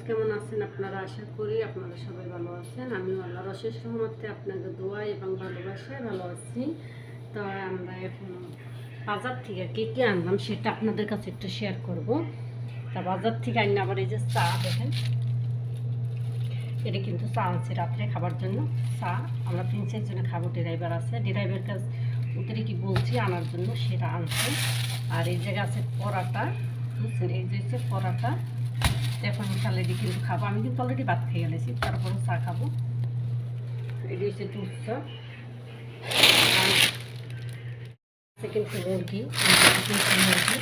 কেমন আছেন আপনারা? আশা করি আপনারা সবাই ভালো আছেন। আমিও আল্লাহর অশেষ রহমতে আপনাদের দোয়া এবং ভালোবাসায় ভালো আছি। তো আমরা এখন বাজার থেকে কী কী আনলাম সেটা আপনাদের কাছে একটু শেয়ার করব। তা বাজার থেকে আইন আবার এই যে চা দেখেন, এটা কিন্তু চা আনছে রাত্রে খাবার জন্য। চা আমরা 3-4 জনে খাবো, ড্রাইভার আছে, ড্রাইভার কাছে ওদের কি বলছি আনার জন্য, সেটা আনছে। আর এই জায়গায় আছে পরাটা, বুঝছেন, এই যে হচ্ছে পরাটা। এখন ইনশাল্লাহ কিন্তু খাবো, আমি কিন্তু অলরেডি ভাত খেয়ে গেলেছি, তারপরে চা খাবো। এটি হচ্ছে দুধ চা। আর কিন্তু মুরগি, মুরগি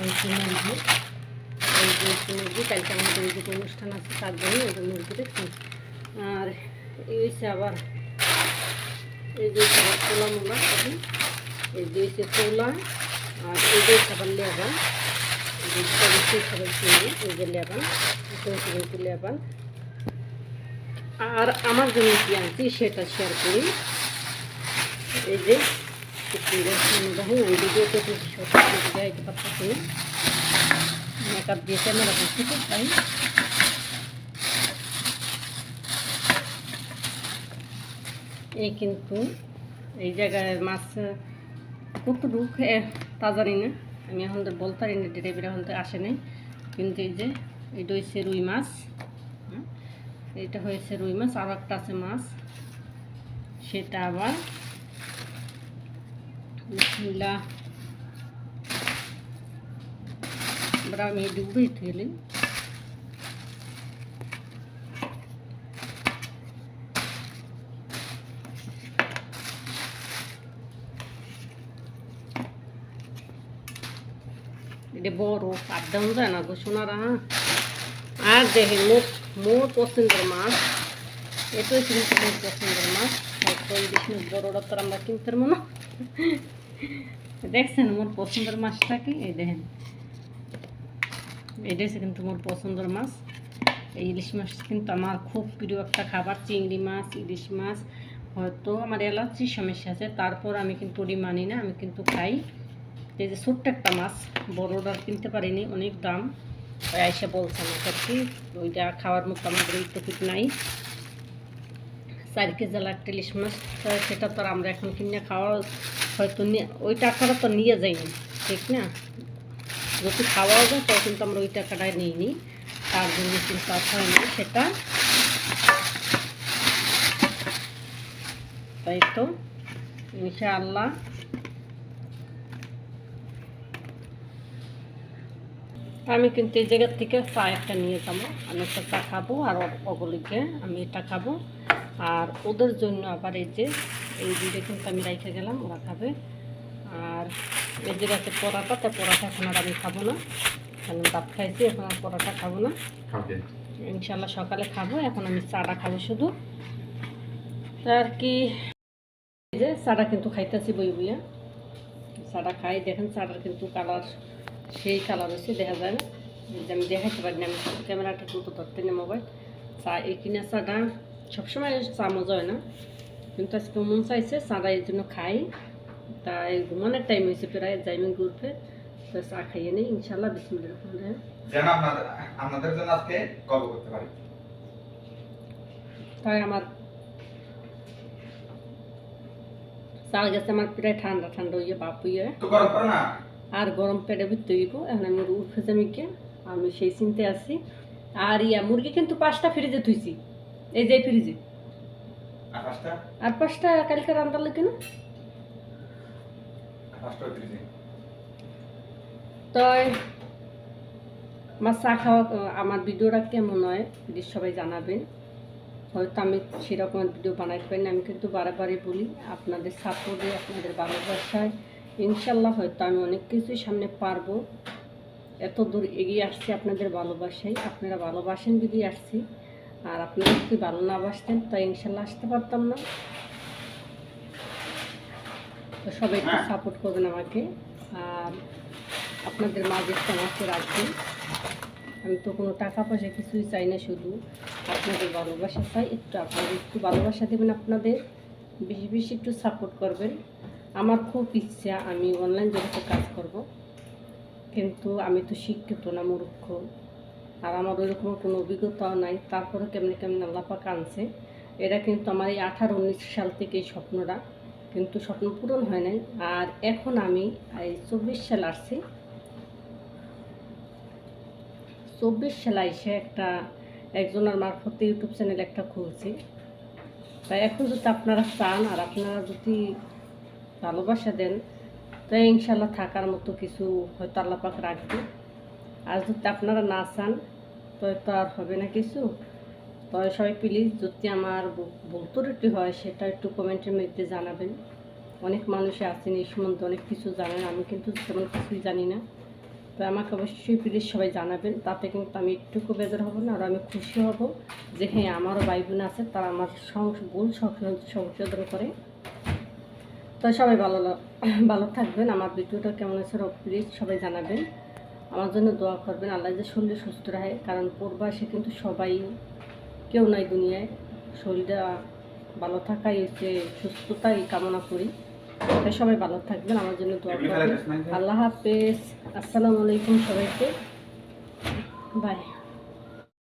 এই যে মুরগি, কালকে আমাদের এই যে অনুষ্ঠান আছে তার জন্য এই যে মুরগি দেখছি। আর এই হচ্ছে আবার এই যে আবার পোলা মোলা, এই যে হচ্ছে পোলা। আর এই যে খাবার লেবান, এই যে খাবার চিনি, এই যে লেবান, কিন্তু লেবান। আর আমার জন্য কি আনছি সেটা শেয়ার করি। এই যে দেখুন, ওই ভিডিওতে যাইতে পারতেছি না, মেকআপ দিয়ে ক্যামেরা করছি তো তাই। এই কিন্তু এই জায়গায় মাছ কতটুক তা জানি না, আমি এখন তো বলতে পারি না, ডেলিভারি এখন তো আসে নাই। কিন্তু এই যে এটা হচ্ছে রুই মাছ, এটা হয়েছে রুই মাছ। আর একটা আছে মাছ, সেটা আবার বিসমিল্লাহ আমি ডুবে থেলি। এটা বড় আপ ডাউন যায় না গো সোনারা। হ্যাঁ, আর দেখেন মোর পছন্দের মাছ, এটাই কিন্তু মোর পছন্দের মাছ। হয়তো এই বেশি বড়টা তো আমরা কিনতে পারবো না। দেখছেন মোর পছন্দের মাছটা কি, এই দেখেন, এটা হচ্ছে কিন্তু মোর পছন্দের মাছ। এই ইলিশ মাছ কিন্তু আমার খুব প্রিয় একটা খাবার। চিংড়ি মাছ, ইলিশ মাছ, হয়তো আমার অ্যালার্জির সমস্যা আছে, তারপর আমি কিন্তু ওটি মানি না, আমি কিন্তু খাই। এই যে ছোট্ট একটা মাছ, বড়োটা কিনতে পারিনি, অনেক দাম। আইসা বলছে আমাকে কি ওইটা খাওয়ার মতো আমাদের এই টপিক নাই। 4 কেজি একটা ইলিশ মাছ, সেটা তো আর আমরা এখন কিনে খাওয়া হয়তো ওই টাকাটা তো নিয়ে যাইনি, ঠিক না? যদি খাওয়াও যায় তাও কিন্তু আমরা ওই টাকাটাই নিইনি, তার জন্য কিন্তু আর হয় না সেটা। তাই তো ইনশাআল্লাহ আমি কিন্তু এই জায়গার থেকে চা একটা নিয়ে যাবো। আমি একটা চা খাবো আর ওগুলিকে আমি এটা খাবো। আর ওদের জন্য আবার এই যে এই দুইটা কিন্তু আমি রেখে গেলাম, ওরা খাবে। আর এই জায়গাতে পরাটা, তাই পরাটা এখন আর আমি খাবো না, কারণ ভাত খাইছি, এখন আর পরাটা খাবো না, ইনশাল্লাহ সকালে খাবো। এখন আমি চাটা খাবো শুধু। আর কি এই যে চাটা কিন্তু খাইতেছি বই বইয়া, চাটা খাই। দেখেন চাটার কিন্তু কালার সেই কালার হচ্ছে, দেখা যায় না, যে আমি দেখাতে পারি না, আমি ক্যামেরাটা কিন্তু ধরতে না মোবাইল। চা এই কিনা চাটা সবসময় চা মজা হয় না, কিন্তু আজকে মন চাইছে চাটা, এই জন্য খাই। তাই ঘুমানোর টাইম হয়েছে প্রায়, যাইমি ঘুরতে, তো চা খাইয়ে নেই ইনশাল্লাহ। বিসমিল্লাহির রহমানির রহিম। যেন আপনাদের জন্য আজকে গল্প করতে পারি। তাই আমার চা গেছে আমার প্রায় ঠান্ডা ঠান্ডা হইয়ে বাপ হইয়ে, তো গরম করো না, আর গরম পেটে ভিতরে হইব। এখন আমি উঠে যামি কে, আমি সেই চিনতে আছি। আর মুরগি কিন্তু 5টা ফ্রিজে থুইছি, এই যে ফ্রিজে। আর 5টা কালকে রান্না লাগে না, তো আমার চা খাওয়া, আমার ভিডিওটা কেমন হয় প্লিজ সবাই জানাবেন। হয়তো আমি সেরকম ভিডিও বানাইতে পারি না, আমি কিন্তু বারবারই বলি আপনাদের সাপোর্টে, আপনাদের ভালোবাসায় ইনশাল্লাহ হয়তো আমি অনেক কিছুই সামনে পারবো। এত দূর এগিয়ে আসছি আপনাদের ভালোবাসায়, আপনারা ভালোবাসেন যদি আসছি। আর আপনারা যদি ভালো না বাসতেন তো ইনশাল্লাহ আসতে পারতাম না। তো সবাই একটু সাপোর্ট করবেন আমাকে, আর আপনাদের মাঝে একটু আমাকে রাখবেন। আমি তো কোনো টাকা পয়সা কিছুই চাই না, শুধু আপনাদের ভালোবাসা চাই। আপনাদের একটু ভালোবাসা দেবেন, আপনাদের বেশি বেশি একটু সাপোর্ট করবেন। আমার খুব ইচ্ছা আমি অনলাইন জগতে কাজ করব, কিন্তু আমি তো শিক্ষিত না, মূর্খ। আর আমার ওইরকম কোনো অভিজ্ঞতাও নাই, তারপরে কেমনি কেমনি আল্লাহ পাক আনছে। এটা কিন্তু আমার এই 18-19 সাল থেকে এই স্বপ্নটা, কিন্তু স্বপ্ন পূরণ হয় নাই। আর এখন আমি এই 24 সাল আসছি, 24 সালে এসে একজনের মারফতে ইউটিউব চ্যানেল একটা খুলছি। তাই এখন যদি আপনারা চান আর আপনারা যদি ভালোবাসা দেন, তাই ইনশাল্লাহ থাকার মতো কিছু হয়তো আল্লাহ পাক রাখবে। আর যদি আপনারা না চান তো আর হবে না কিছু। তো সবাই প্লিজ যদি আমার ভুল ত্রুটি হয় সেটা একটু কমেন্টের মধ্যে জানাবেন। অনেক মানুষই আছেন এই সম্বন্ধে অনেক কিছু জানেন, আমি কিন্তু তেমন কিছুই জানি না। তো আমাকে অবশ্যই প্লিজ সবাই জানাবেন, তাতে কিন্তু আমি একটুকু বেজার হব না, আর আমি খুশি হব যে হ্যাঁ আমারও ভাই বোন আছে, তারা আমার ভুল সংশোধন করে। তো সবাই ভালো থাকবেন। আমার ভিডিওটা কেমন আছে প্লিজ সবাই জানাবেন, আমার জন্য দোয়া করবেন, আল্লাহ যে শরীর সুস্থ রাখে। কারণ প্রবাসে কিন্তু সবাই কেউ নাই দুনিয়ায়, শরীরটা ভালো থাকাই হচ্ছে সুস্থতাই কামনা করি। তাই সবাই ভালো থাকবেন, আমার জন্য দোয়া করবেন। আল্লাহ হাফেজ, আসসালামু আলাইকুম সবাইকে, বাই।